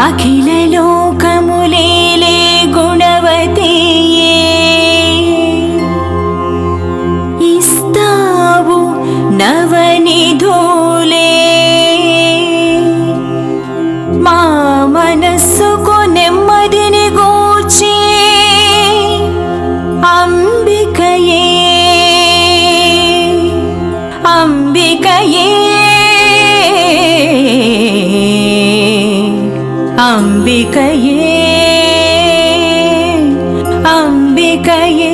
అఖిల లోకములేలే గుణవతియే ఇస్తావు నవనిధులే మా మనస్సుకు నెమ్మదిని గూర్చి అంబికయే అంబికయే అంబికయే అంబికయే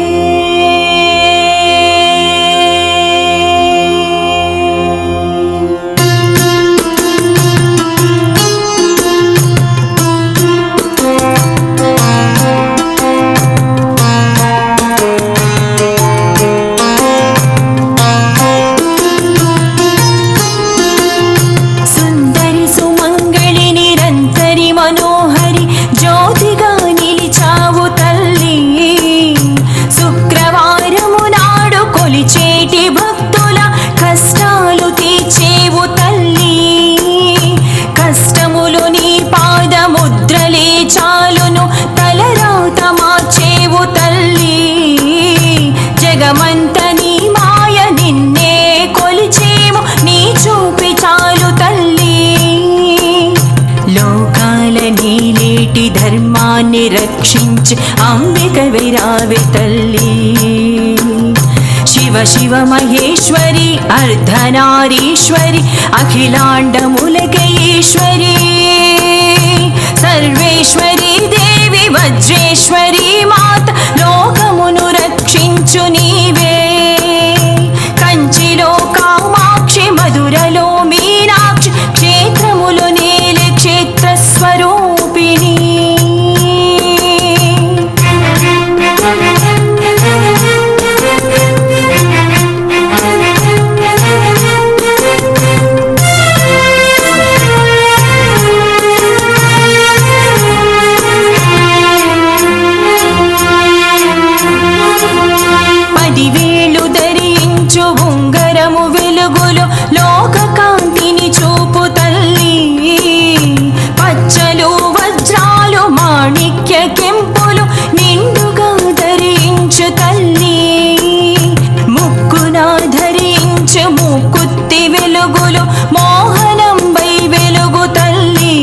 మనోహరి జ్యోతిగా నిలిచావు తల్లి శుక్రవారము నాడు కొలిచేటి భక్తుల కష్టాలు తీర్చేవు తల్లి కష్టములు నీ పాదముద్రలే చాలును తలరాత మార్చేవు తల్లి జగమంత నీ మాయ నిన్నే కొలిచేము నీ చూపి చాలు తల్లి నీలేటి ధర్మాన్ని రక్షించి అంబిక విరావి తల్లి శివ శివ మహేశ్వరి అర్ధనారీశ్వరి అఖిలాండములకే ఈశ్వరి సర్వేశ్వరి దేవి వజ్రేశ్వరి మాత లోకమును రక్షించు నీవే కంచిలో కామాక్షి మధురలో మీనాక్షి క్షేత్రములు నేలే క్షేత్ర స్వరూపిణి పదివేలు ధరించు ఉంగరము వెలుగులు లోక కాంతిని చూపు తల్లి పచ్చలు వజ్రాలు మాణిక్య కెంపులు నిండుగా ధరించు తల్లి ముక్కున ధరించు ముక్కుత్తి వెలుగులు మోహనంబై వెలుగు తల్లి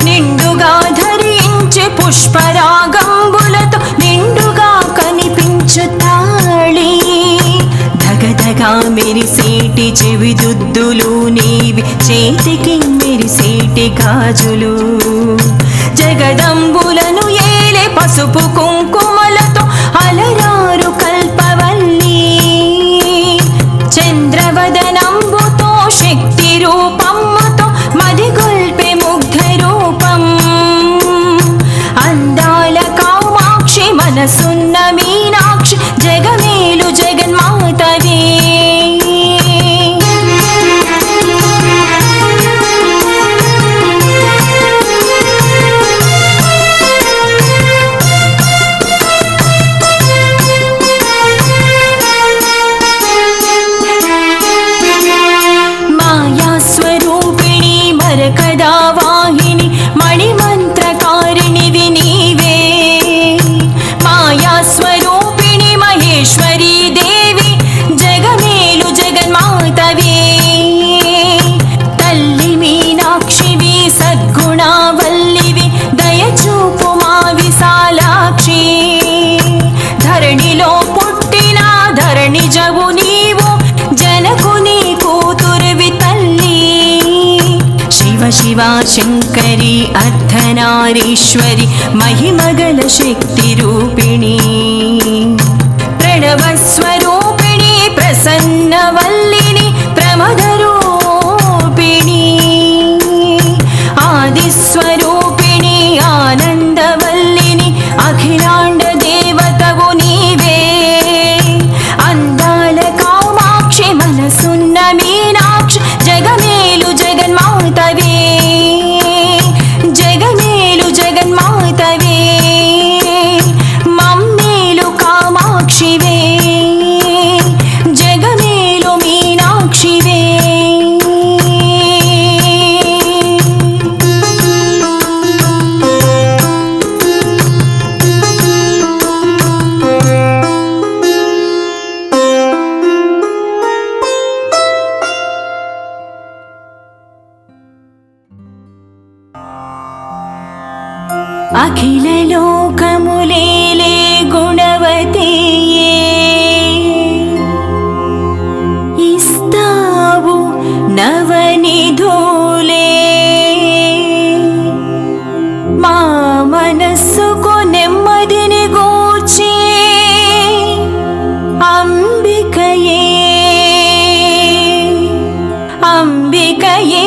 నిండుగా ధరించు పుష్పరాగంబులతో నిండుగా కనిపించు తాళి దగదగా మెరిసేటి చెవిదుద్దులు నీవి చేతికి మెరిసేటి గాజులు జగదంబులను ఏలే పసుపు కుంకుమలతో అలరారు కల్పవల్లి చంద్రవదనంబుతో శక్తి రూపముతో మదిగొల్పే ముగ్ధ రూపం అందాల కామాక్షి మనసున్న మీనాక్షి జగమేలు జగన్మాతవే మాయాస్వరూపిణి మరకదా వాహిని మణిమంత్రకారిణివి నీవే మాయాస్వరూపిణి మహేశ్వరీ దేవి జగమేలు జగన్మాతవే తల్లి మీనాక్షివి సద్గుణావల్లివి దయచూపు మా విశాలాక్షి ధరణిలో పుట్టిన ధరణిజవు నీవు జనకుని కూతురువి తల్లి శివ శివ శంకరి అర్ధనారీశ్వరి మహిమగల శక్తి రూపిణి ప్రణవస్వరూపిణి ప్రసన్నవల్లిని ప్రమదరూపిణి ఆదిస్వరూపిణి ఆనందవల్లిని అఖిలాండ దేవతవు నీవే అందాల కామాక్షి మనసున్న మీనాక్షి జగమేలు జగన్మాతవే జగమేలు జగన్మాతవే మమ్మేలు కామాక్షివే జగమేలు అఖిల లోకములేలే గుణవతియే ఇస్తావు నవనిధులే మా మనస్సుకు నెమ్మదిని గూర్చి అంబికయే అంబికయే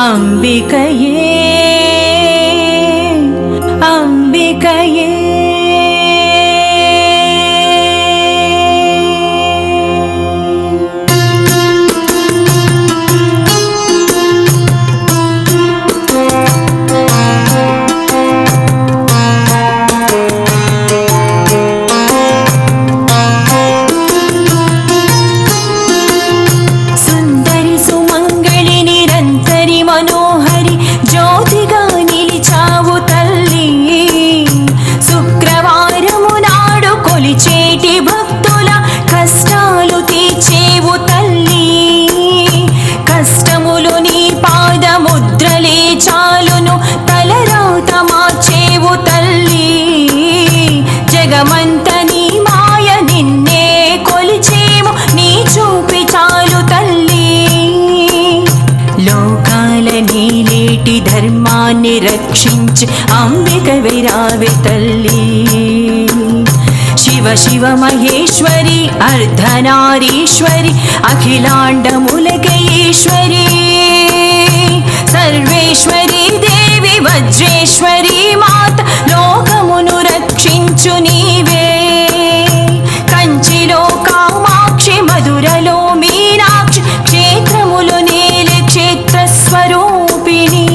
అంబికయే అంబికయే మనోహరి జ్యోతిగా నిలిచావు తల్లి శుక్రవారము నాడు కొలిచేటి భక్తుల కష్టాలు తీర్చేవు తల్లి కష్టములు నీ పాదముద్రలే చాలును తలరాత మార్చేవు తల్లి జగమంత నీ మాయ నిన్నే కొలిచేము నీ చూపి చాలు తల్లి లోకాల నీలేటి ధర్మాన్ని రక్షించి అంబిక విరావే తల్లి శివ శివ మహేశ్వరి అర్ధనారీశ్వరి అఖిలాండములకే ఈశ్వరి సర్వేశ్వరి దేవి వజ్రేశ్వరి మాత లోకమును రక్షించు నీవే కంచిలో కామాక్షి మధురలో మీనాక్షి క్షేత్రములు నేలే క్షేత్ర స్వరూపిణి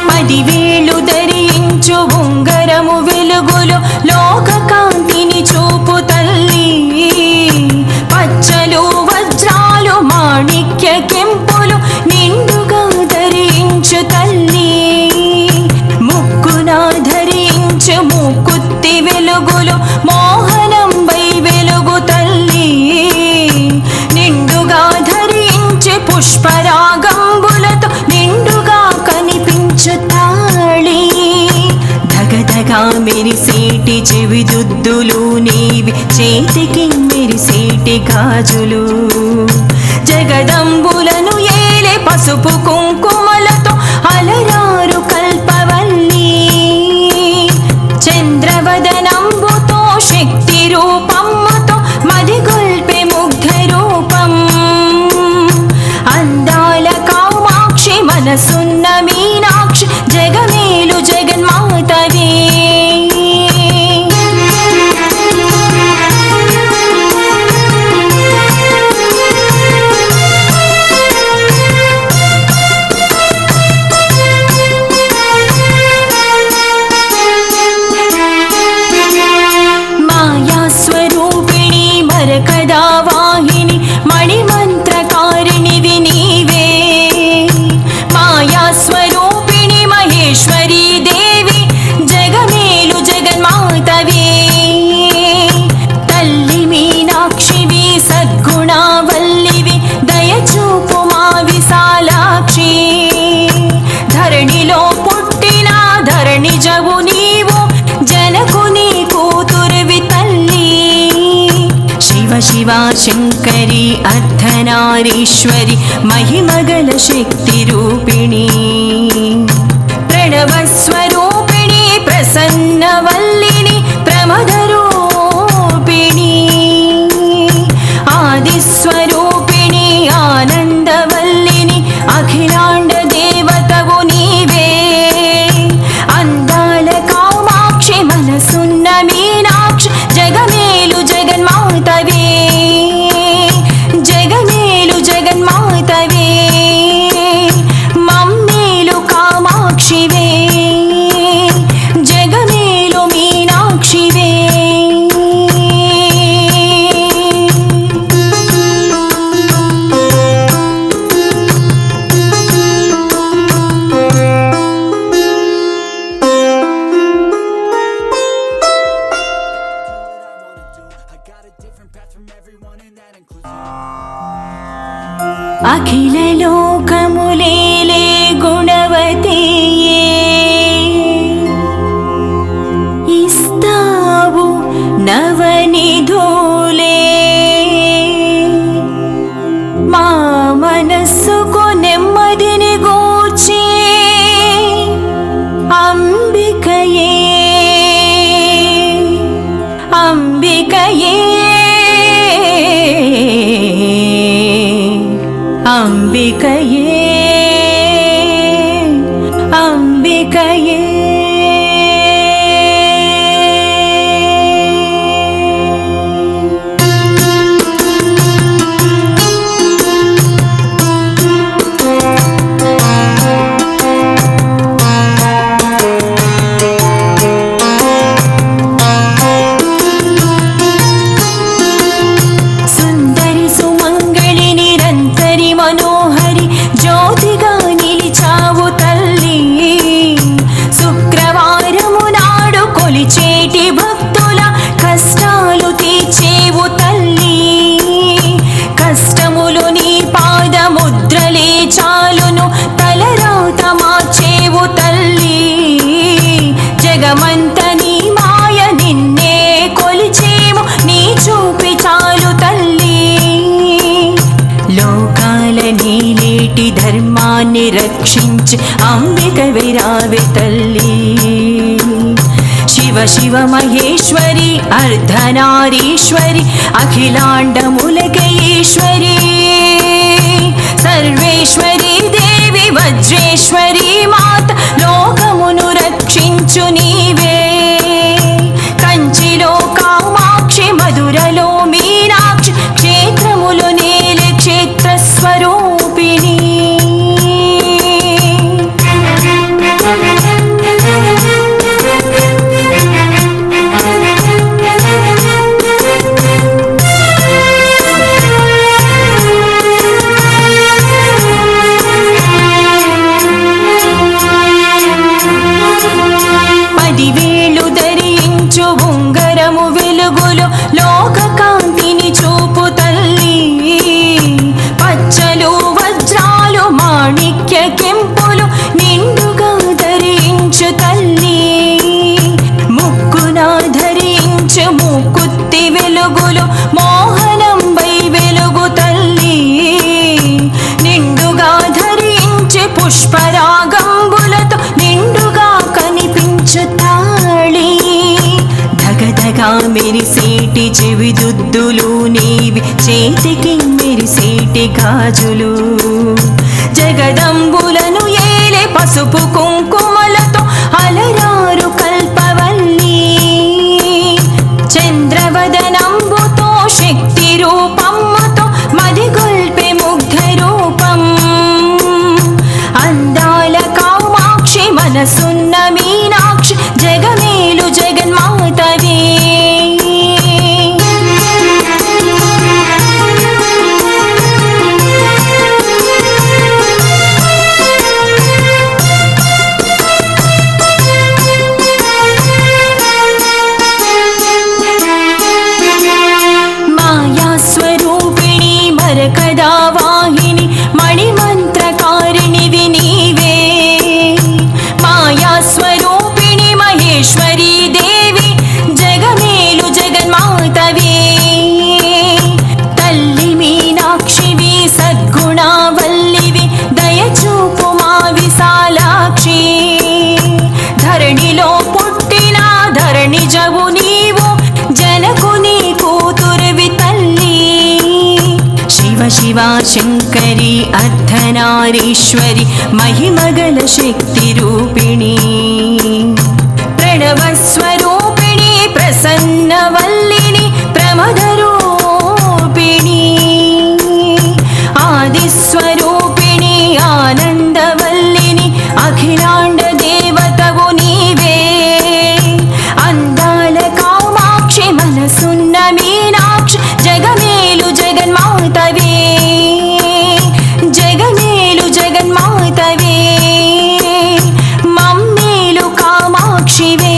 పదివేలు ధరించు ఉంగరము వెలుగులు లోక కాంతిని చూపు తల్లి పచ్చలు వజ్రాలు మాణిక్య కెంపులు నిండుగా ధరించు తల్లి ముక్కున ధరించు ముక్కుత్తి వెలుగులు మోహనం వై వెలుగు తల్లి నిండుగా ధరించు పుష్పరాగంబులతో నిండుగా కనిపించు తాళి దగదగా మెరిసేటి చెవిదుద్దులు నీవి చేతికి మెరిసేటి గాజులు జగదంబులను ఏలే పసుపు కుంకుమలతో అలరారు కల్పవల్లి చంద్రవదనంబుతో శక్తి రూపముతో మదిగొల్పే ముగ్ధ రూపం అందాల కామాక్షి మనసున్న మీనాక్షి జగమేలు జగన్మాతవే మాయాస్వరూపిణి మరకదా వాహిని మణిమంత్రకారిణివి నీవే మాయాస్వరూపిణి మహేశ్వరీ దేవి జగమేలు జగన్మాతవే తల్లి మీనాక్షివి సద్గుణావల్లివి దయచూపు మా విశాలాక్షి ధరణిలో పుట్టిన ధరణిజవు నీవు జనకుని కూతురువి తల్లి శివ శివ శంకరి అర్ధనారీశ్వరి మహిమగల శక్తి రూపిణి ప్రణవస్వరూపిణి ప్రసన్నవల్లిని ప్రమదరూపిణి ఆదిస్వరూపిణి ఆనందవల్లిని అఖిలాండ దేవతవు నీవే అందాల కామాక్షి మనసున్న మీనాక్షి జగమేలు జగన్మాతవే జగమేలు జగన్మాతవే మమ్మేలు కామాక్షివే అఖిల లోకములేలే గుణవతియే ఇస్తావు నవనిధులే మా మనస్సుకు నెమ్మదిని గూర్చి అంబికయే అంబికయే అంబికయే అంబికయే మనోహరి జ్యోతిగా నిలిచావు తల్లి శుక్రవారము నాడు కొలిచేటి భక్తుల కష్టాలు తీర్చేవు తల్లి కష్టములు నీ పాదముద్రలే చాలును తలరాత మార్చేవు తల్లి జగమంత నీ మాయ నిన్నే కొలిచేము నీ చూపి చాలు తల్లి లోకాల నీలేటి ధర్మాన్ని రక్షించి అంబిక విరావే తల్లి శివ శివ మహేశ్వరి అర్ధనారీశ్వరి అఖిలాండములక ఈశ్వరి సర్వేశ్వరి దేవి వజ్రేశ్వరి మాత లోకమును రక్షించు నీవే కంచిలో కామాక్షి మధురలో మీనాక్షి క్షేత్రములు నేలే క్షేత్ర స్వరూపిణి పదివేలు ధరించు ఉంగరము వెలుగులు లోక కాంతిని చూపు తల్లి పచ్చలు వజ్రాలు మాణిక్య కెంపులు నిండుగా ధరించు తల్లి ముక్కున ధరించు ముక్కుత్తి వెలుగులు మోహనంబై వెలుగు తల్లి నిండుగా ధరించు పుష్పరాగంబులతో నిండుగా కనిపించు తాళి దగదగా మెరిసేటి చెవిదుద్దులు నీవి చేతికి మెరిసేటి గాజులు జగదంబులను ఏలే పసుపు కుంకుమలతో అలరారు కల్పవల్లి చంద్రవదనంబుతో శక్తి రూపముతో మదిగొల్పే ముగ్ధ రూపం అందాల కామాక్షి మనసున్న మీనాక్షి జగమేలు జగన్మాతవే మాయాస్వరూపిణి మరకదా వాహిని మణిమంత్రకారిణివి నీవే మాయాస్వరూపిణి మహేశ్వరీ దేవి జగమేలు జగన్మాతవే తల్లి మీనాక్షివి సద్గుణావల్లివి దయచూపు మా విశాలాక్షి ధరణిలో పుట్టిన ధరణిజవు నీవు జనకుని కూతురువి తల్లి శివ శివ శంకరి అర్ధనారీశ్వరి మహిమగల శక్తి రూపిణి ప్రణవస్వరూపిణి ప్రసన్నవల్లిని ప్రమదరూపిణి ఆదిస్వరూపిణి ఆనందవల్లిని అఖిలాండ దేవతవు నీవే అందాల కామాక్షి మనసున్న మీనాక్షి జగమేలు జగన్మాతవే జగమేలు జగన్మాతవే మమ్మేలు కామాక్షివే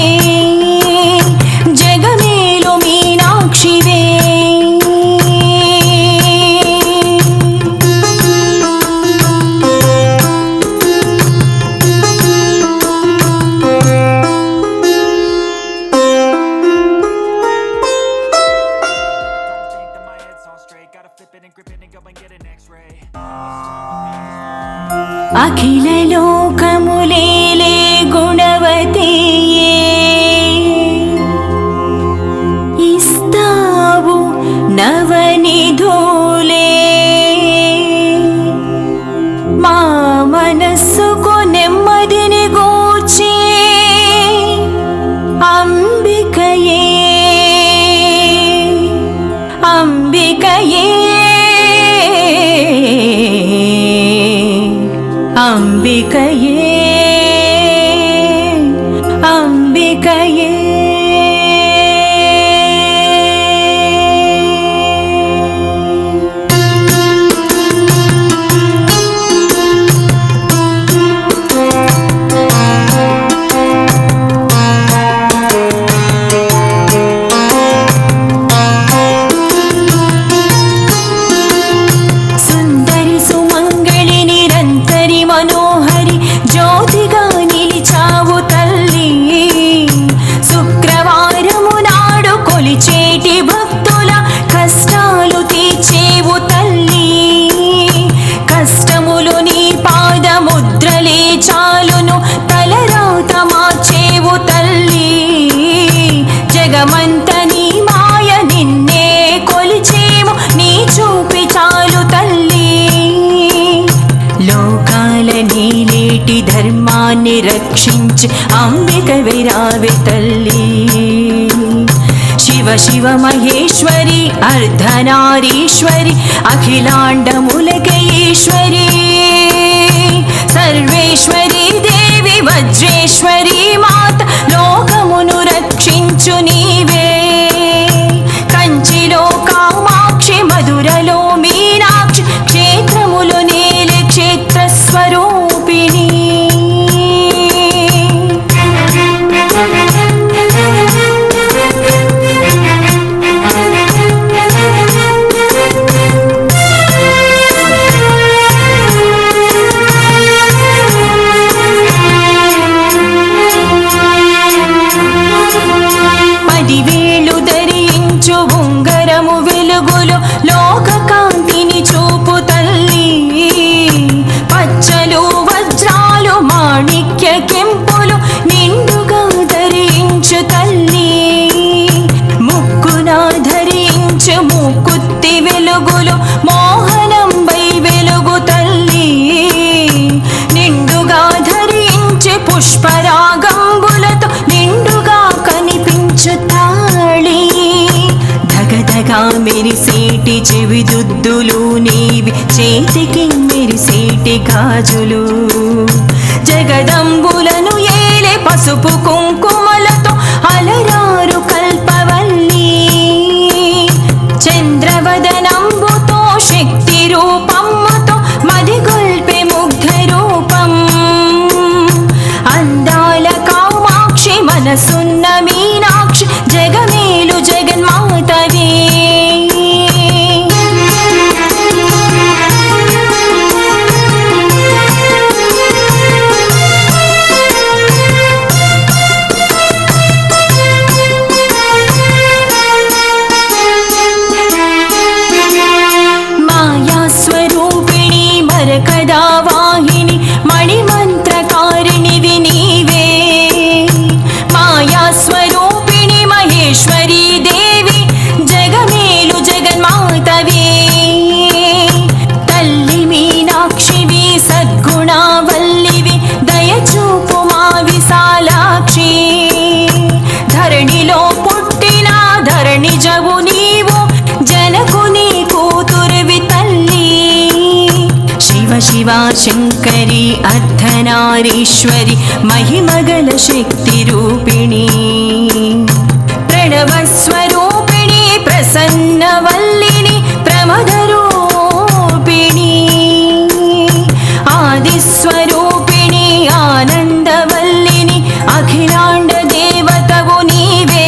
అఖిల లోకములేలే గుణవతియే ఇస్తావు నవనిధులే మా మనస్సుకు నెమ్మదిని గూర్చి అంబికయే అంబికయే అంబికయే అంబికయే మనోహరి జ్యోతిగా నిలిచావు తల్లి శుక్రవారము నాడు కొలిచేటి భక్తుల కష్టాలు తీర్చేవు తల్లి కష్టములు నీ పాదముద్రలే చాలును తలరాత మార్చేవు తల్లి జగమంత నీ మాయ నిన్నే కొలిచేము నీ చూపి చాలు తల్లి లోకాల నీలేటి ధర్మాన్ని రక్షించి అంబిక విరావే తల్లి శివ శివ మహేశ్వరి అర్ధనారీశ్వరి అఖిలాండములకే ఈశ్వరి సర్వేశ్వరి దేవి వజ్రేశ్వరి మాత లోకమును రక్షించు నీవే కంచిలో కామాక్షి మధురలో మీనాక్షి క్షేత్రములు నేలే క్షేత్ర స్వరూపిణి పదివేలు ధరించు ఉంగరము వెలుగులు లోక కాంతిని చూపు తల్లి పచ్చలు వజ్రాలు మాణిక్య కెంపులు నిండుగా ధరించు తల్లి ముక్కున ధరించు మూకుత్తి వెలుగులు మోహనంబై వెలుగు తల్లి నిండుగా ధరించు పుష్పరాగంబులతో నిండుగా కనిపించు తాళి ధగధగా మెరిసేటి చెవిదుద్దులు నీవి చేతికి మెరిసేటి గాజులు జగదంబులను ఏలే పసుపు కుంకుమలతో అలరారు కల్పవల్లి చంద్రవదనంబుతో శక్తి రూపముతో మదిగొల్పే ముగ్ధ రూపం అందాల కామాక్షి మనసున్న మీనాక్షి జగమేలు జగన్మాతవే మాయాస్వరూపిణి మరకదా వాహిని మణిమంత్రకారిణివి నీవే మాయాస్వరూపిణి మహేశ్వరీ దేవి జగమేలు జగన్మాతవే తల్లి మీనాక్షివి సద్గుణావల్లివి దయచూపు మా విశాలాక్షి ధరణిలో పుట్టిన ధరణిజవు నీవు జనకుని కూతురువి తల్లి శివ శివ శంకరి అర్ధనారీశ్వరి మహిమగల శక్తి రూపిణి ప్రణవస్వరూపిణి ప్రసన్నవల్లిని ప్రమదరూపిణి ఆదిస్వరూపిణి ఆనందవల్లిని అఖిలాండ దేవతవు నీవే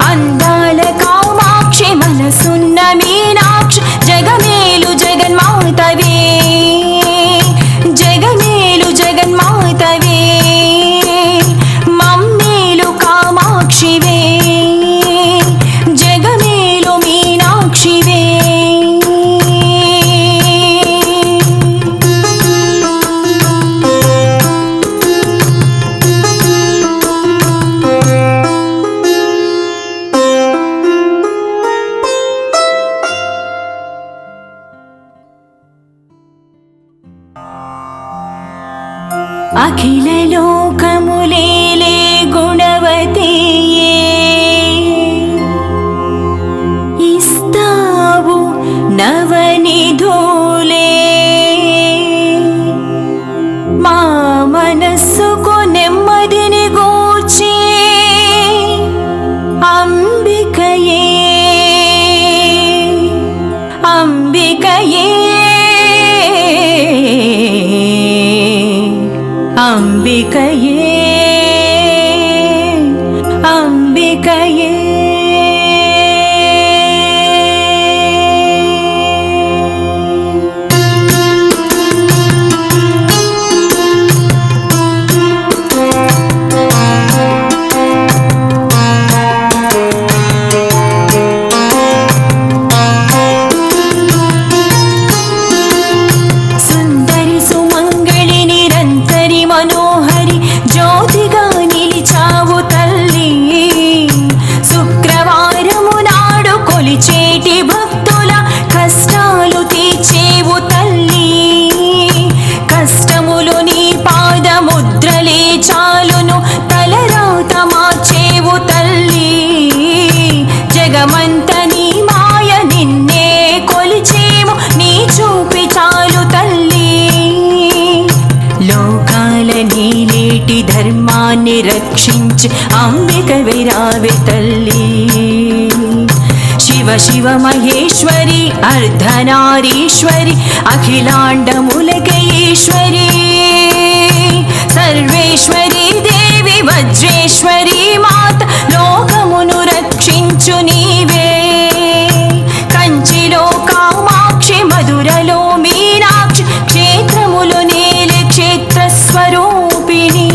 అందాల కామాక్షి మనసున్న మీనాక్షి జగమేలు జగన్మాతవే జగమేలు జగన్మాతవే మమ్మేలు కామాక్షివే జగమేలు అఖిల లోకములేలే గుణవతియే ఇస్తావు నవనిధులే మా మనస్సుకు నెమ్మదిని గూర్చి అంబికయే అంబికయే అంబికయే అంబికయే మనోహరి జ్యోతిగా నిలిచావు తల్లి శుక్రవారము నాడు కొలిచేటి భక్తుల కష్టాలు తీర్చేవు తల్లి కష్టములు నీ పాదముద్రలే చాలును తలరాత మార్చేవు తల్లి జగమంత నీ మాయ నిన్నే కొలిచేము నీ చూపి చాలు తల్లి లోకాల నీలేటి ధర్మాన్ని రక్షించి అంబిక విరావే తల్లి శివ శివ మహేశ్వరి అర్ధనారీశ్వరి అఖిలాండములకే ఈశ్వరి సర్వేశ్వరి దేవి వజ్రేశ్వరి మాత లోకమును రక్షించు నీవే కంచిలో కామాక్షి మధురలో మీనాక్షి క్షేత్రములు నేలే క్షేత్ర స్వరూపిణి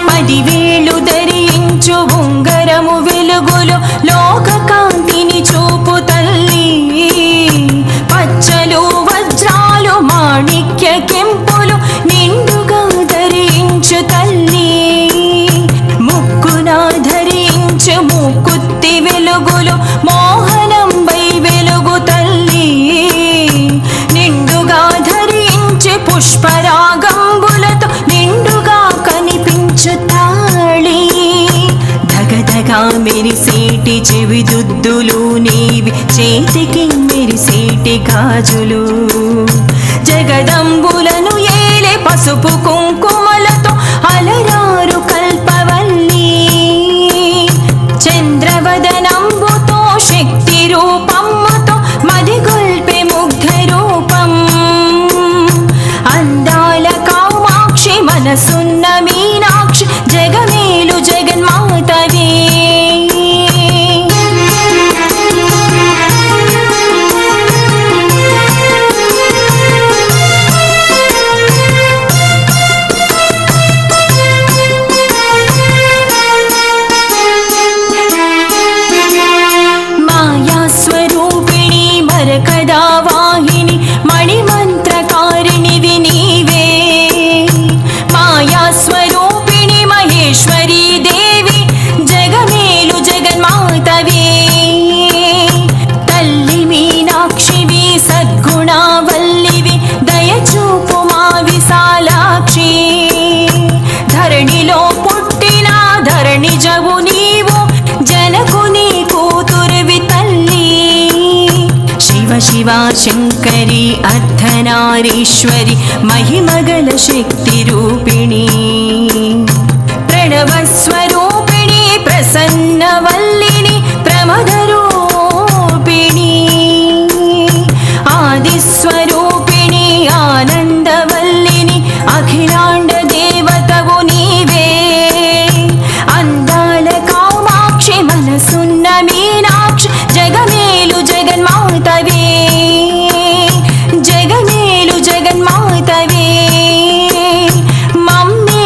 పదివేలు ధరించు ఉంగరము వెలుగులు లోక కాంతిని చూపు తల్లి పచ్చలు వజ్రాలు మాణిక్య కెంపులు నిండుగా ధరించు తల్లి ముక్కున ధరించు మూకుత్తి వెలుగులు మోహనంబై వెలుగు తల్లి నిండుగా ధరించి పుష్పరాగంబులతో నిండుగా కనిపించు తాళి ధగధగా మెరిసేటి చెవిదుద్దులు నీవి చేతికి మెరిసేటి గాజులు జగదంబులను ఏలే పసుపు కుంకుమలతో అలరారు కల్పవల్లి చంద్రవదనంబుతో శక్తి రూపముతో మదిగొల్పే ముగ్ధ రూపం అందాల కామాక్షి మనసున్న మీనాక్షి జగమేలు జగన్మాతవే మాయాస్వరూపిణి మరకదా వాహిని మణిమంత్రకారిణివి నీవే మాయాస్వరూపిణి మహేశ్వరీ దేవి జగమేలు జగన్మాతవే తల్లి మీనాక్షివి సద్గుణావల్లివి దయచూపు మా విశాలాక్షి ధరణిలో పుట్టిన ధరణిజవు నీవు జనకుని కూతురువి తల్లి శివ శివ శంకరి అర్ధనారీశ్వరి మహిమగల శక్తి రూపిణి ప్రణవస్వరూపిణి ప్రసన్నవల్లిని ప్రమదరూపిణి ఆదిస్వరూపిణి ఆనందవల్లిని అఖిలాండ దేవతవు నీవే అందాల కామాక్షి మనసున్న మీనాక్షి జగమేలు జగన్మాతవే జగమేలు జగన్మాతవే మమ్మే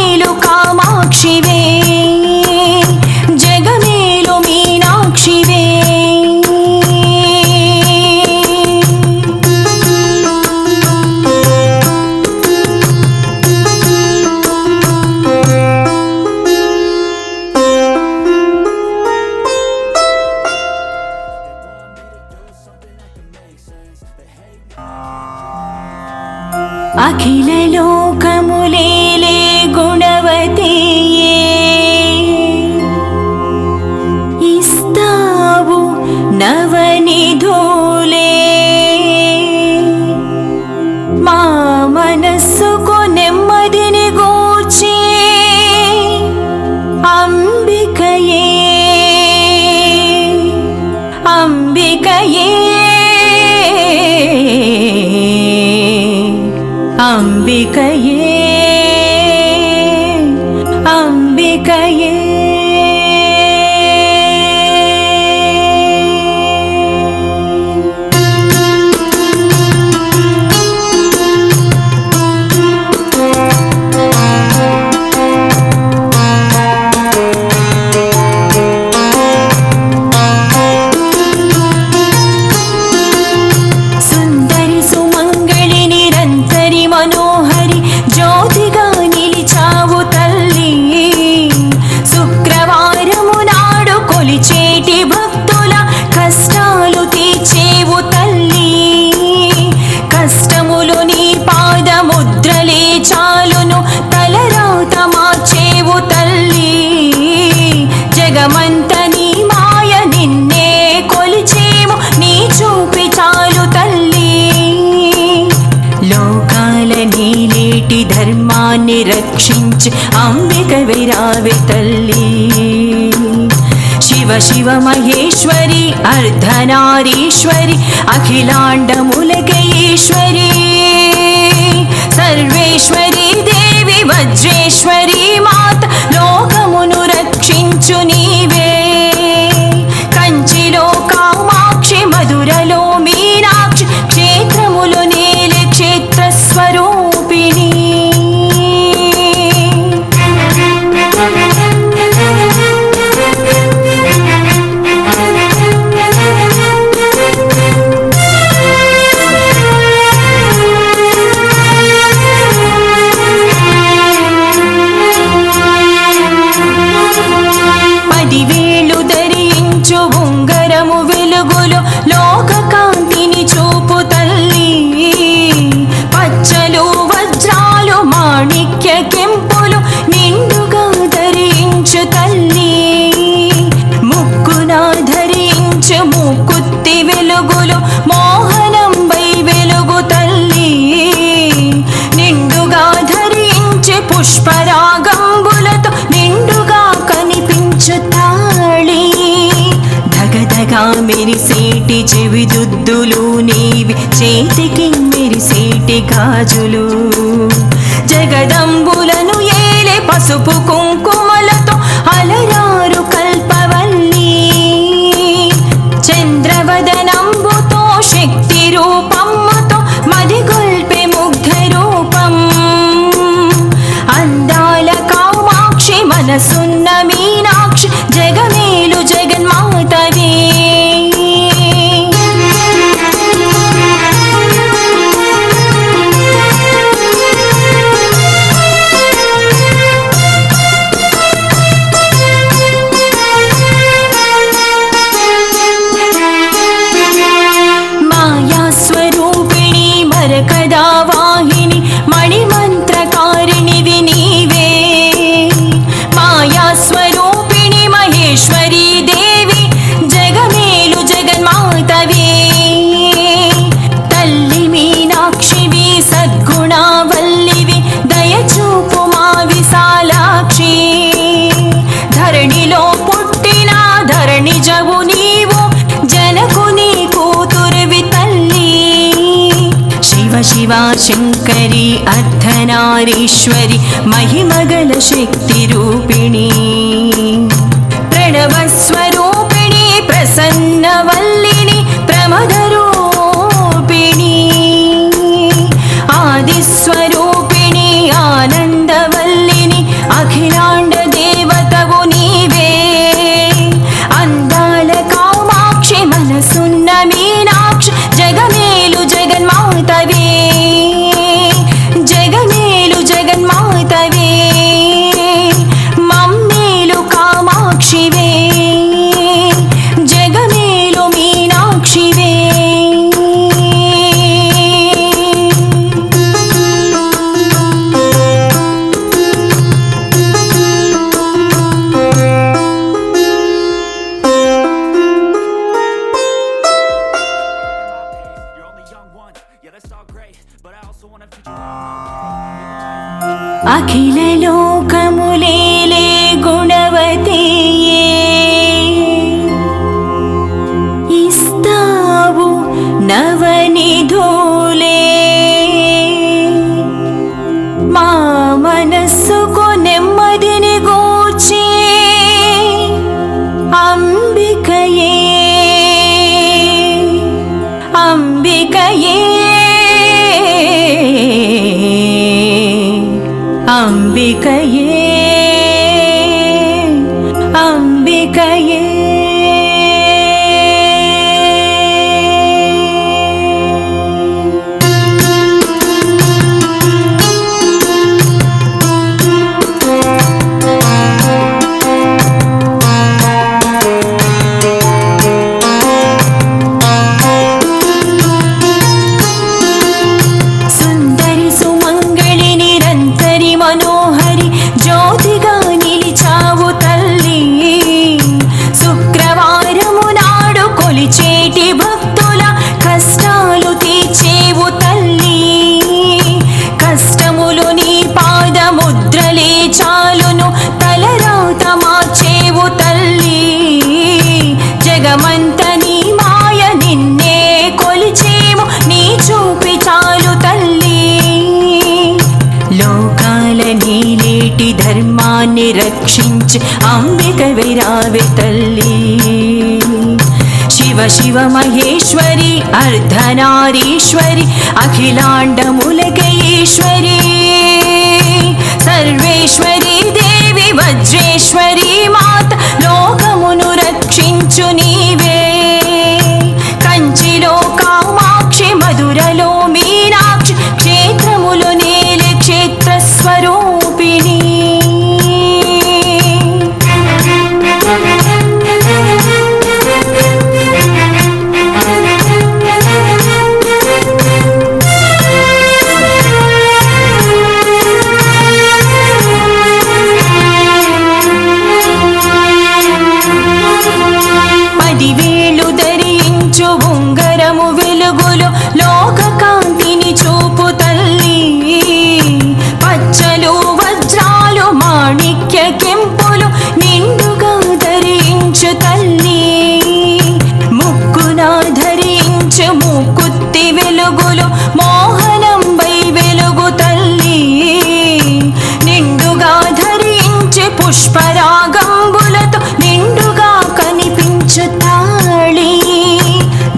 అఖిల లోకములేలే గుణవతియే ఇస్తావు నవనిధులే మా మనస్సుకు నెమ్మదిని గూర్చి అంబికయే అంబికయే అంబికయే అంబికయే మనోహరి జ్యోతిగా నిలిచావు తల్లి శుక్రవారము నాడు కొలిచేటి భక్తుల కష్టాలు తీర్చేవు తల్లి కష్టములు నీ పాదముద్రలే చాలును తలరాత మార్చేవు తల్లి జగమంత నీ మాయ నిన్నే కొలిచేము నీ చూపి చాలు తల్లి లోకాల నీలేటి ధర్మాన్ని రక్షించి అంబిక విరావే తల్లి శివ శివ మహేశ్వరి అర్ధనారీశ్వరి అఖిలాండములకే ఈశ్వరి సర్వేశ్వరి దేవి వజ్రేశ్వరి మాత లోకమును రక్షించు నీవే కంచిలో కామాక్షి మధురలో మీనాక్షి క్షేత్రములు నేలే క్షేత్ర స్వరూపిణి పదివేలు ధరించు ఉంగరము వెలుగులు లోక కాంతిని చూపు తల్లి పచ్చలు వజ్రాలు మాణిక్య కెంపులు నిండుగా ధరించు తల్లి ముక్కున ధరించు ముక్కుత్తి వెలుగులు మోహనంబై వెలుగు తల్లి నిండుగా ధరించు పుష్పరాగంబులతో నిండుగా కనిపించు తాళి ధగధగా మెరిసేటి చెవిదుద్దులు నీవి చేతికి మెరిసేటి గాజులు జగదంబులను ఏలే పసుపు కుంకుమలతో అలరారు కల్పవల్లి చంద్రవదనంబుతో శక్తి రూపముతో మదిగొల్పే ముగ్ధ రూపం అందాల కామాక్షి మనసున్న మీనాక్షి జగమేలు జగన్మాతవే మాయా స్వరూపిణి మరకదా వాహిని మణిమంత్రకారిణివి నీవే మాయా స్వరూపిణి మహేశ్వరీ దేవి జగమేలు జగన్మాతవే తల్లి మీనాక్షివి సద్గుణావల్లివి దయచూపు మా విశాలాక్షి ధరణిలో పుట్టిన ధరణిజవు నీవు జనకుని కూతురువి తల్లి శివ శివ శంకరి అర్ధనారీశ్వరి మహిమగల శక్తి రూపిణి ప్రణవస్వరూపిణి ప్రసన్నవల్లిని ప్రమదరూపిణి ఆదిస్వరూపిణి ఆనందవల్లిని అఖిలాండ దేవతవు నీవే అందాల కామాక్షి మనసున్న మీనాక్షి జగమేలు జగన్మాతవే జగమేలు జగన్మాతవే మమ్మేలు అంబికయే అంబికయే మనోహరి జ్యోతిగా నిలిచావు తల్లి శుక్రవారము నాడు కొలిచేటి భక్తుల కష్టాలు తీర్చేవు తల్లి కష్టములు నీ పాదముద్రలే చాలును తలరాత మార్చేవు తల్లి జగమంత నీ మాయ నిన్నే కొలిచేము నీ చూపి చాలు తల్లి లోకాలని లేటి ధర్మాన్ని రక్షించి అంబిక విరావే తల్లి శివ శివ మహేశ్వరి అర్ధనారీశ్వరి అఖిలాండములకే ఈశ్వరి సర్వేశ్వరి దేవి వజ్రేశ్వరి మాత లోకమును రక్షించు నీవే కంచిలో కామాక్షి మధురలో మీనాక్షి క్షేత్రములు నేలే క్షేత్ర స్వరూపిణి పదివేలు ధరించు ఉంగరము వెలుగులు లోక కాంతిని చూపు తల్లి పచ్చలు వజ్రాలు మాణిక్య కెంపులు నిండుగా ధరించు తల్లి ముక్కున ధరించు ముక్కుత్తి వెలుగులు మోహనంబై వెలుగు తల్లి నిండుగా ధరించి పుష్పరాగంబులతో నిండుగా కనిపించు తాళి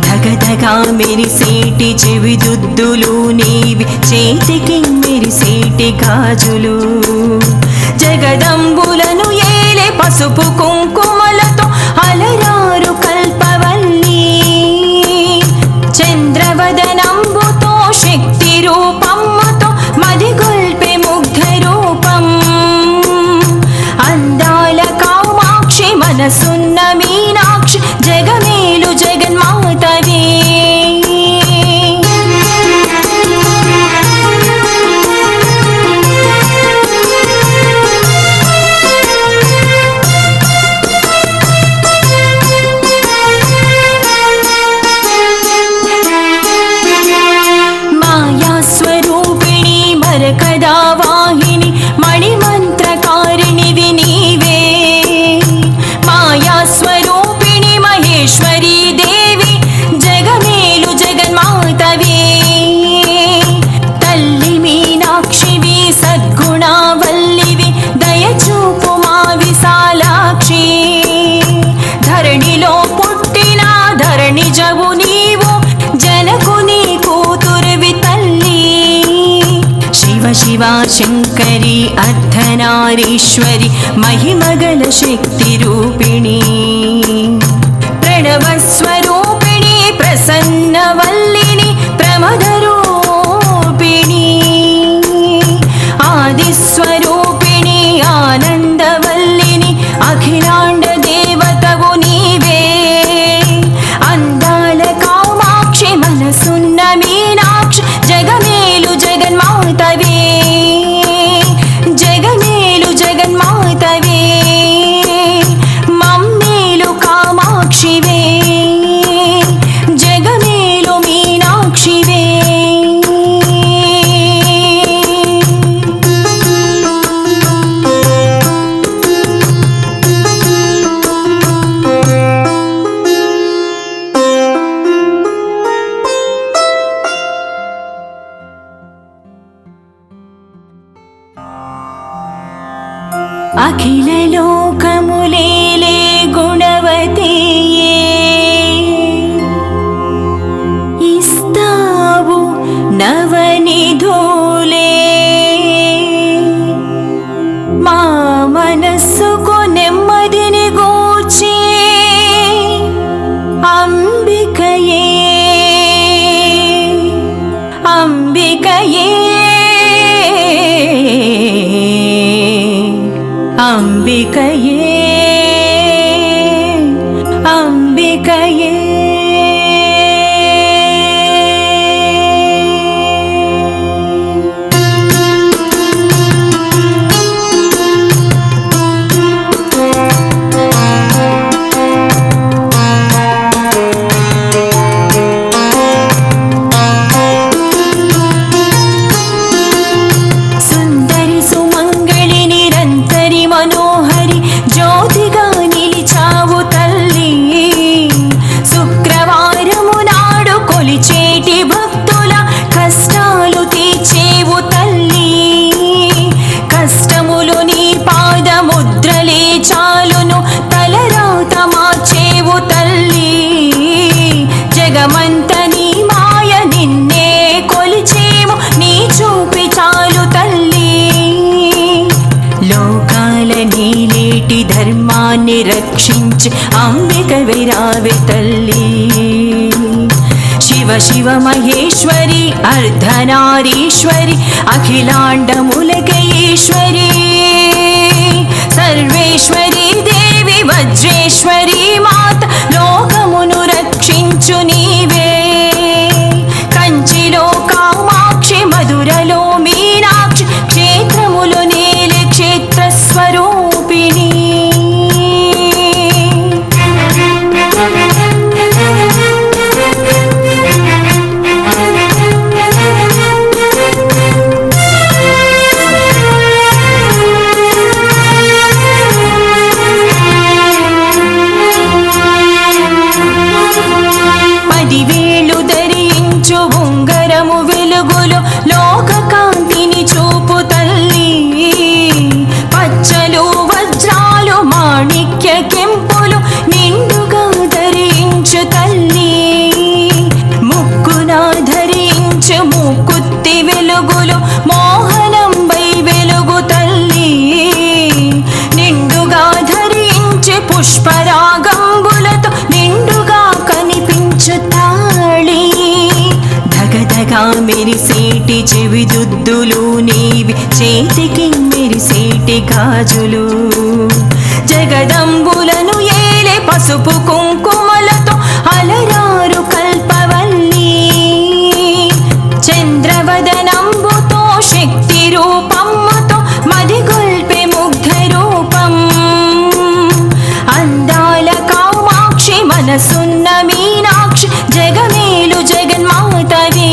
దగదగా మెరిసేటి చెవిదుద్దులు నీవి చేతికి మెరిసేటి గాజులు జగదంబులను ఏలే పసుపు కుంకుమలతో అలరారు కల్పవల్లి చంద్రవదనంబుతో శక్తి రూపముతో మదిగొల్పే ముగ్ధ రూపం అందాల కామాక్షి మనసున్న మీనాక్షి జగమేలు జగన్మాతవే మాయాస్వరూపిణి మరకదా వాహిని మణిమంత్రకారిణివి నీవే మాయాస్వరూపిణి మహేశ్వరీ దేవి జగమేలు జగన్మాతవే తల్లి మీనాక్షివి సద్గుణావల్లివి దయచూపు మా విశాలాక్షి ధరణిలో పుట్టిన ధరణిజవు నీవు జనకుని కూతురువి తల్లి శివ శివ శంకరి అర్ధనారీశ్వరి మహిమగల శక్తి రూపిణి ప్రణవస్వరూపిణి ప్రసన్నవల్లిని ప్రమదరూపిణి ఆదిస్వరూపిణి ఆనందవల్లిని అఖిలాండ దేవతవు నీవే అందాల కామాక్షి మనసున్న మీనాక్షి జగమేలు జగన్మాతవే జగమేలు జగన్మాతవే మమ్మేలు కామాక్షివే జగమేలు మీనాక్షివే అఖిల లోకములేలే గుణవతియే ఇస్తావు నవనిధులే మా మనస్సుకు నెమ్మదిని గూర్చి అంబికయే అంబికయే అంబికయే అంబికయే మనోహరి జ్యోతిగా నిలిచావు తల్లి. శుక్రవారము నాడు కొలిచేటి భక్తుల కష్టాలు తీర్చేవు తల్లి. కష్టములు నీ పాదముద్రలే చాలును తలరాత మార్చేవు తల్లి. జగమంత నీ మాయ నిన్నే కొలిచేము నీ చూపి చాలు తల్లి. నీలేటి ధర్మాన్ని రక్షించి అంబిక విరావే తల్లి. శివ శివ మహేశ్వరి అర్ధనారీశ్వరి అఖిలాండములకే ఈశ్వరి. సర్వేశ్వరి దేవి వజ్రేశ్వరి మాత లోకమును రక్షించు నీవే. కంచిలో కామాక్షి మధురలో మీనాక్షి క్షేత్రములు నేలే క్షేత్ర స్వరూపిణి. పదివేలు ధరించు ఉంగరము వెలుగులు లోక కాంతిని చూపు తల్లి. పచ్చలు వజ్రాలు మాణిక్య కెంపులు నిండుగా ధరించు తల్లి. ముక్కున ధరించు ముక్కుత్తి వెలుగులు మోహనంబై వెలుగు తల్లి. నిండుగా ధరించు పుష్పరాగంబులతో నిండుగా కనిపించు తాళి. ధగధగా మెరిసేటి చెవిదుద్దులు నీవి చేతికి మెరిసేటి గాజులు. జగదంబులను ఏలే పసుపు కుంకుమలతో అలరారు కల్పవల్లి. చంద్రవదనంబుతో శక్తి రూపముతో మదిగొల్పే ముగ్ధ రూపం. అందాల కామాక్షి మనసున్న మీనాక్షి జగమేలు జగన్మాతవే.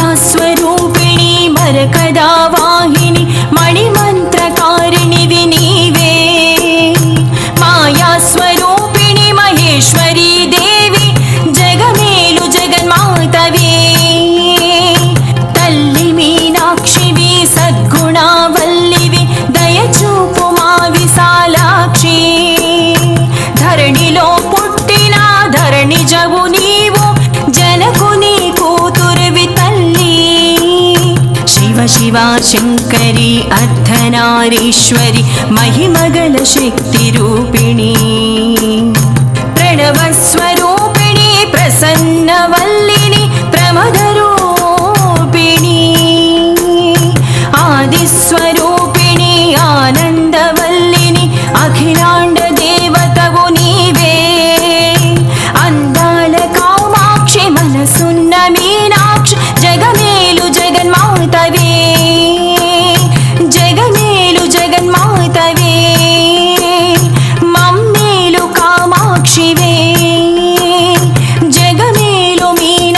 మాయాస్వరూపిణి మరకదా వాహిని మణిమంత్రకారిణివి నీవే. మాయాస్వరూపిణి మహేశ్వరీ దేవి జగమేలు జగన్మాతవే. తల్లి మీనాక్షివి సద్గుణావల్లివి దయచూపు మా విశాలాక్షి. ధరణిలో పుట్టిన ధరణిజవు నీవు జనకుని కూతురువి తల్లి. శివ శివ శంకరి అర్ధనారీశ్వరి మహిమగల శక్తి రూపిణి. ప్రణవస్వరూపిణి ప్రసన్నవల్లిని ప్రమదరూపిణి. ఆదిస్వరూపిణి ఆనందవల్లిని అఖిలాండ దేవతవు నీవే. అందాల కామాక్షి మనసున్న మీనాక్షి జగమేలు జగన్మాతవే. జగమేలు జగన్మాతవే. మమ్మేలు కామాక్షివే. జగమేలు మీ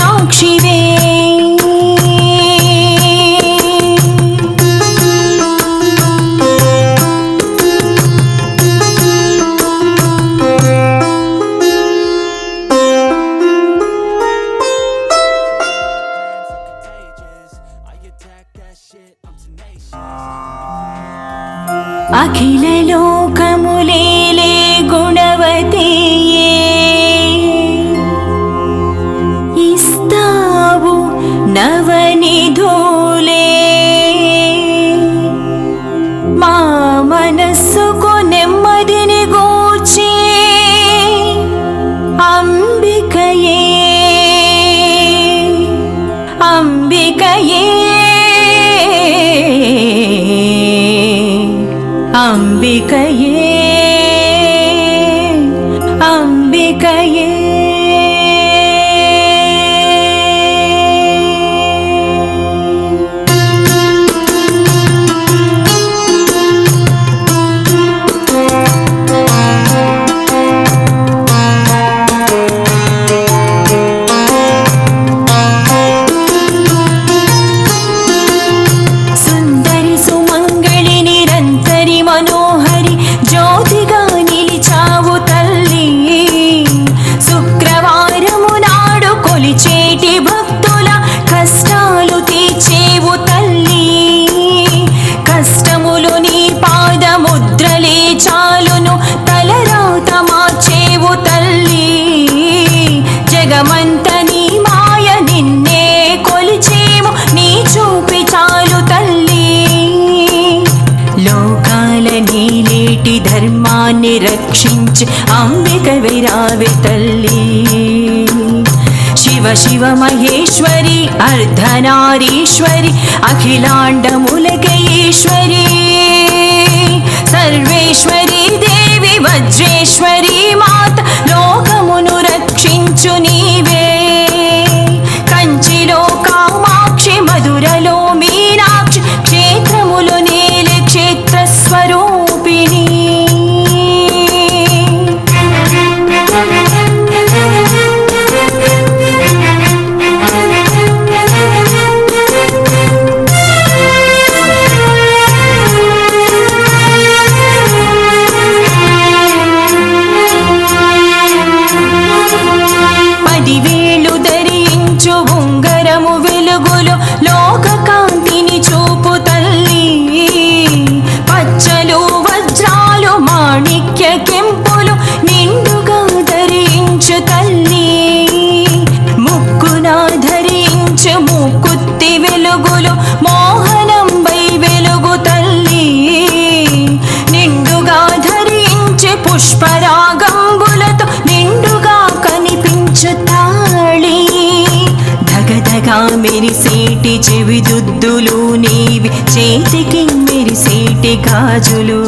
అఖిల లోకములేలే గుణవతియే ఇస్తావు నవనిధులే మా మనస్సుకు నెమ్మదిని గూర్చి అంబికయే అంబికయే అంబికయే అంబికయే మనోహరి జ్యోతిగా నిలిచావు తల్లి శుక్రవారము నాడు కొలిచేటి భక్తుల కష్టాలు తీర్చేవు తల్లి కష్టములు నీ పాదముద్రలే చాలును తలరాత మార్చేవు తల్లి జగమంత నీ మాయ నిన్నే కొలిచేము నీ చూపి చాలు తల్లి లోకాల నీలేటి ధర్మాన్ని రక్షించి అంబిక విరావి తల్లి శివ శివ మహేశ్వరి అర్ధనారీశ్వరి అఖిలాండములకే ఈశ్వరి సర్వేశ్వరి దేవి వజ్రేశ్వరి మాత లోకమును రక్షించు నీవే కంచిలో కామాక్షి మధురలో మీనాక్షి క్షేత్రములు నేలే క్షేత్ర స్వరూపిణి పదివేలు ధరించు ఉంగరము వెలుగులు లోక కాంతిని చూపు తల్లి పచ్చలు వజ్రాలు మాణిక్య కెంపులు నిండుగా ధరించు తల్లి ముక్కున ధరించు ముక్కుత్తి వెలుగులు మోహనంబై వెలుగు తల్లి నిండుగా ధరించు పుష్పరాగంబులతో నిండుగా కనిపించు తాళి ధగధగా మెరిసేటి చెవిదుద్దులు నీవి చేతికి మెరిసేటి గాజులు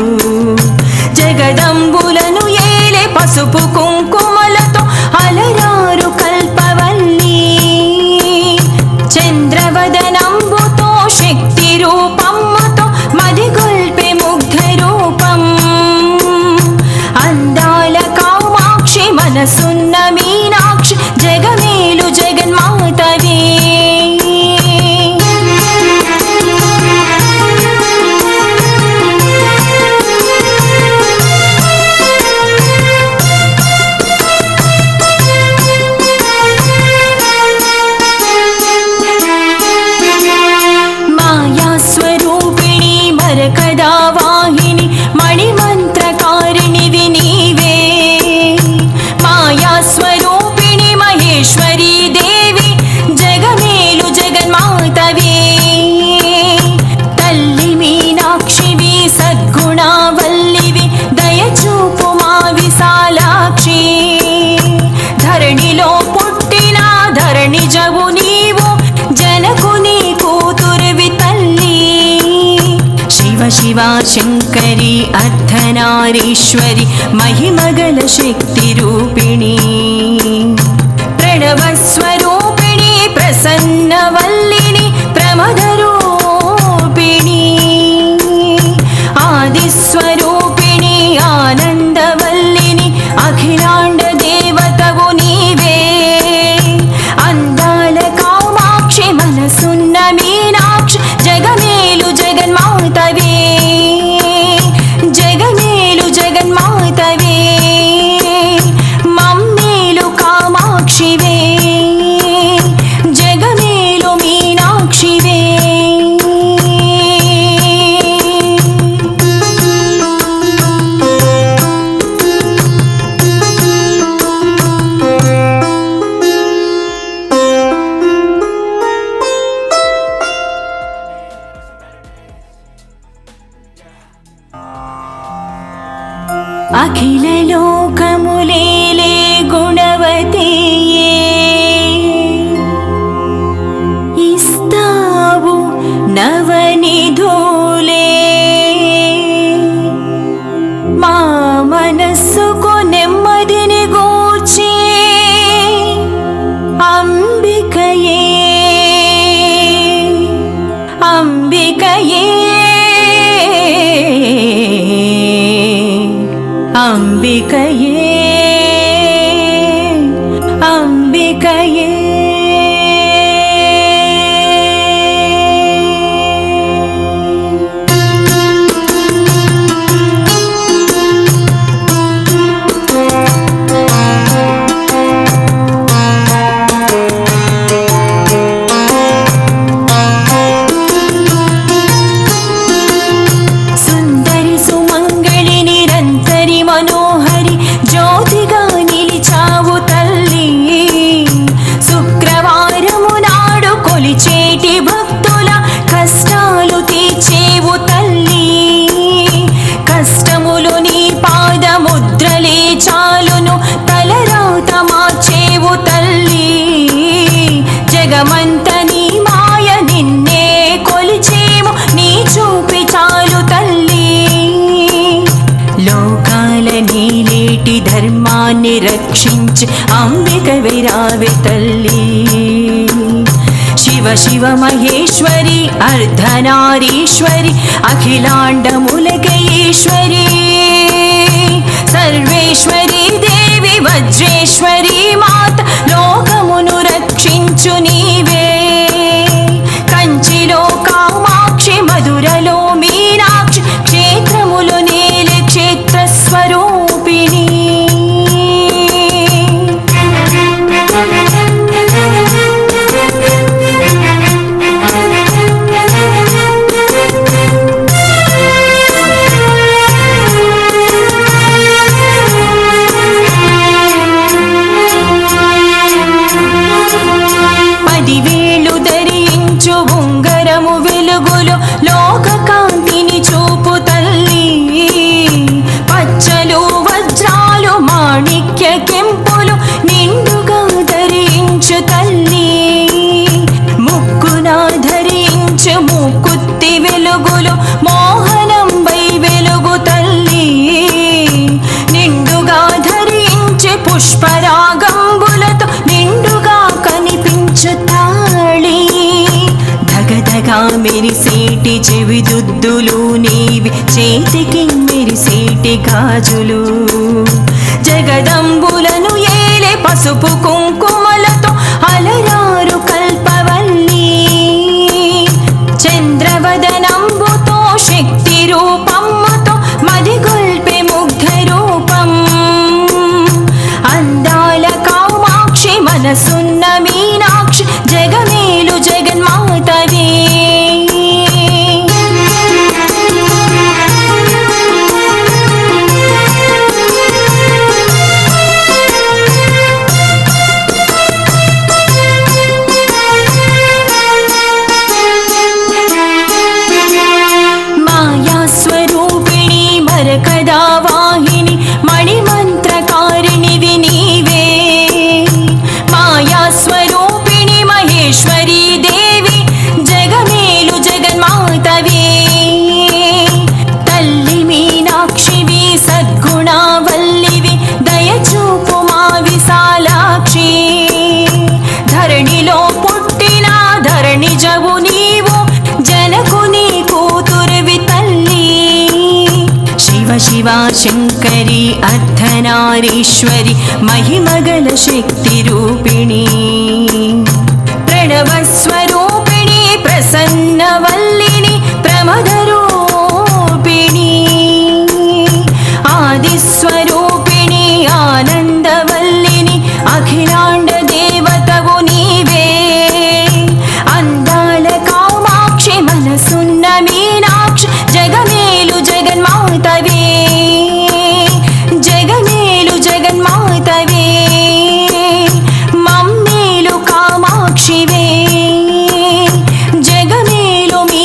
జగదంబులను ఏలే పసుపు కుంకుమలతో అలరారు కల్పవల్లి చంద్రవదనంబుతో శక్తి రూపముతో మదిగొల్పే ముగ్ధ రూపం అందాల కామాక్షి మనసున్న మీనాక్షి జగమేలు జగన్మాతవే మాయాస్వరూపిణి మరకదా వాహిని మణిమంత్రకారిణివి నీవే మాయాస్వరూపిణి మహేశ్వరీ దేవి జగమేలు జగన్మాతవే తల్లి మీనాక్షివి సద్గుణావల్లివి దయచూపు మా విశాలాక్షి ధరణిలో పుట్టిన ధరణిజవు నీవు జనకుని కూతురువి తల్లి శివ శివ శంకరి అర్ధనారీశ్వరి మహిమగల శక్తి రూపిణి ప్రణవస్వరూపిణి ప్రసన్నవల్లిని ప్రమదరూపిణి ఆదిస్వరూపిణి ఆనందవల్లిని అఖిలాండ దేవతవు నీవే అందాల కామాక్షి మనసున్న మీనాక్షి జగమేలు జగన్మాతవే జగమేలు జగన్మాతవే మమ్మేలు కామాక్షివే జగమేలు మీ అఖిల లోకములేలే గుణవతియే ఇస్తావు నవనిధులే మా మనస్సుకు నెమ్మదిని గూర్చి అంబికయే అంబికయే అంబికయే అంబికయే మనోహరి జ్యోతిగా నిలిచావు తల్లి శుక్రవారము నాడు కొలిచేటి భక్తుల కష్టాలు తీర్చేవు తల్లి కష్టములు నీ పాదముద్రలే చాలును తలరాత మార్చేవు తల్లి జగమంత నీ మాయ నిన్నే కొలిచేము నీ చూపి చాలు తల్లి లోకాల నీలేటి ధర్మాన్ని రక్షించి అంబిక విరావే తల్లి శివ శివ మహేశ్వరి అర్ధనారీశ్వరి అఖిలాండములకే ఈశ్వరి సర్వేశ్వరి దేవి వజ్రేశ్వరి మాత లోకమును రక్షించు నీవే కంచిలో కామాక్షి మధురలో మీనాక్షి క్షేత్రములు నేలే క్షేత్ర స్వరూపిణి పదివేలు ధరించు ఉంగరము వెలుగులు లోక కాంతిని చూపు తల్లి పచ్చలు వజ్రాలు మాణిక్య కెంపులు నిండుగా ధరించు తల్లి ముక్కున ధరించు ముక్కుత్తి వెలుగులు మోహనం వై వెలుగు తల్లి నిండుగా ధరించు పుష్పరాగంబులతో నిండుగా కనిపించు తాళి దగదగా మెరిసేటి చెవిదుద్దులు నీవి చేతికి మెరిసేటి గాజులు జగదంబులను ఏలే పసుపు కుంకుమలతో అలరారు కల్పవల్లి చంద్రవదనంబుతో శక్తి రూపముతో మదిగొల్పే ముగ్ధ రూపం అందాల కామాక్షి మనసున్న మీనాక్షి జగమేలు జగన్మాతవే మాయాస్వరూపిణి మరకదా వాహిని మణిమంత్రకారిణివి నీవే మాయాస్వరూపిణి మహేశ్వరీ దేవి జగమేలు జగన్మాతవే తల్లి మీనాక్షివి సద్గుణావల్లివి దయచూపు మా విశాలాక్షి ధరణిలో పుట్టిన ధరణిజవు నీవు జనకుని కూతురువి తల్లి శివ శివ శంకరి అర్ధనారీశ్వరి మహిమగల శక్తి రూపిణి ప్రణవస్వరూపిణి ప్రసన్నవల్లిని ప్రమదరూపిణి ఆదిస్వరూపిణి ఆనందవల్లిని అఖిలాండ దేవతవు నీవే అందాల కామాక్షి మనసున్న మీనాక్షి జగమేలు జగన్మాతవే జగమేలు జగన్మాతవే మమ్మేలు కామాక్షివే జగమేలు మీ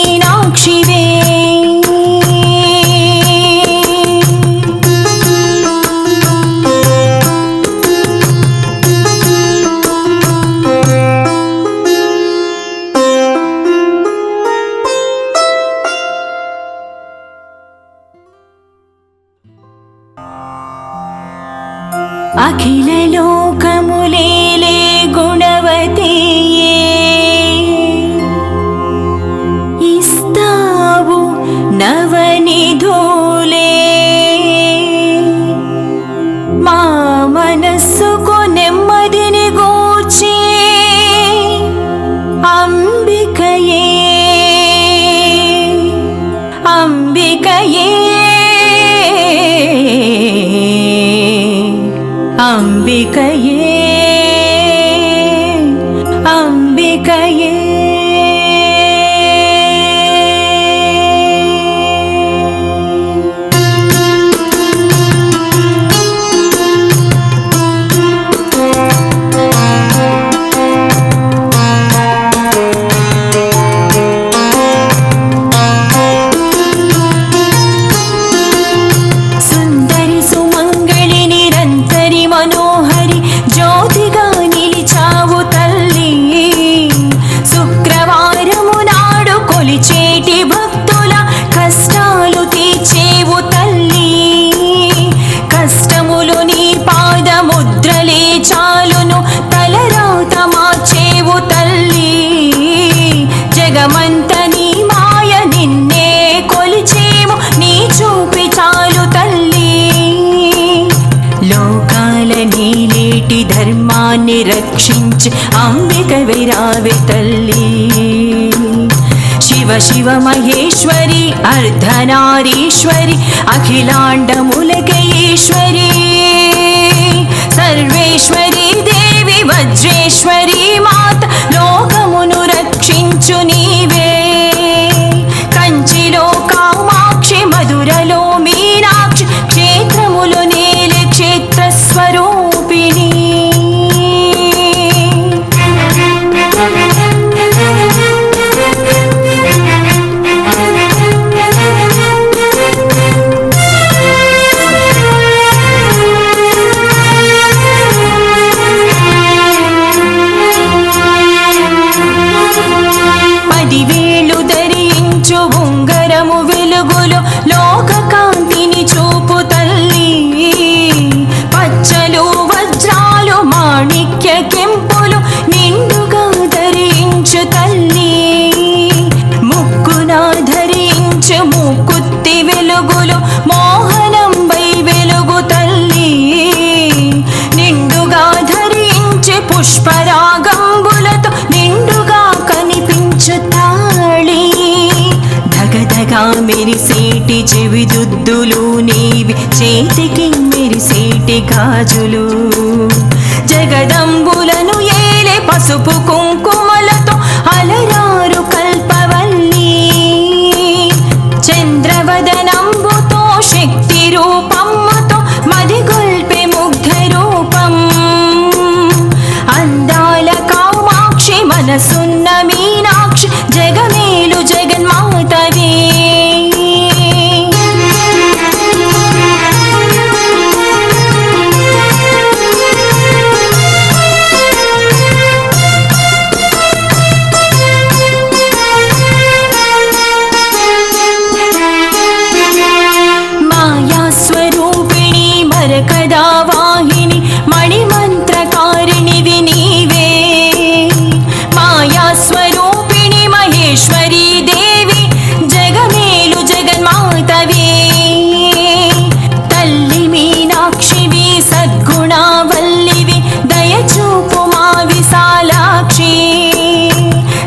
అఖిల లోకములేలే గుణవతియే ఇస్తావు నవనిధులే మా మనస్సుకు నెమ్మదిని గూర్చి అంబికయే అంబికయే అంబికయే అంబికయే మనోహరి జ్యోతిగా నిలిచావు తల్లి శుక్రవారము నాడు కొలిచేటి భక్తుల కష్టాలు తీర్చేవు తల్లి కష్టములు నీ పాదముద్రలే చాలును తలరాత మార్చేవు తల్లి జగమంత నీ మాయ నిన్నే కొలిచేము నీ చూపి చాలు తల్లి లోకాల నీలేటి ధర్మాన్ని రక్షించి అంబిక విరావే తల్లి శివ శివ మహేశ్వరి అర్ధనారీశ్వరి అఖిలాండములక ఈశ్వరి సర్వేశ్వరి దేవి వజ్రేశ్వరి మాత లోకమును రక్షించు నీవే కంచిలో కామాక్షి మధురలో మీనాక్షి క్షేత్రములు నేలే క్షేత్ర స్వరూపిణి పదివేలు ధరించు ఉంగరము వెలుగులు లోక కాంతిని చూపు తల్లి పచ్చలు వజ్రాలు మాణిక్య కెంపులు నిండుగా ధరించు తల్లి ముక్కున ధరించు ముక్కుత్తి వెలుగులు మోహనంబై వెలుగు తల్లి నిండుగా ధరించు పుష్పరాగంబులతో నిండుగా కనిపించు తాళి దగదగా మెరిసేటి చెవిదుద్దులు నీవి చేతికి మెరిసేటి గాజులు జగదంబులను ఏలే పసుపు కుంకుమలతో అలరారు కల్పవల్లి చంద్రవదనంబుతో శక్తి రూపముతో మదిగొల్పే ముగ్ధ రూపం అందాల కామాక్షి మనసున్న మీనాక్షి జగమేలు జగన్మాతవే మాయాస్వరూపిణి మరకదా వాహిని మణిమంత్రకారిణివి నీవే మాయాస్వరూపిణి మహేశ్వరీ దేవి జగమేలు జగన్మాతవే తల్లి మీనాక్షివి సద్గుణావల్లివి దయచూపు మా విశాలాక్షి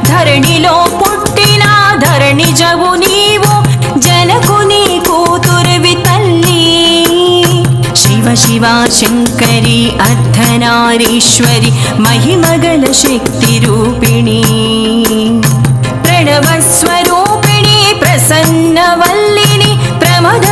ధరణిలో పుట్టిన ధరణిజవు నీవు జనకుని కూతురువి తల్లి శివ శివ శంకరి అర్ధనారీశ్వరి మహిమగల శక్తి రూపిణి ప్రణవస్వరూపిణి ప్రసన్నవల్లిని ప్రమద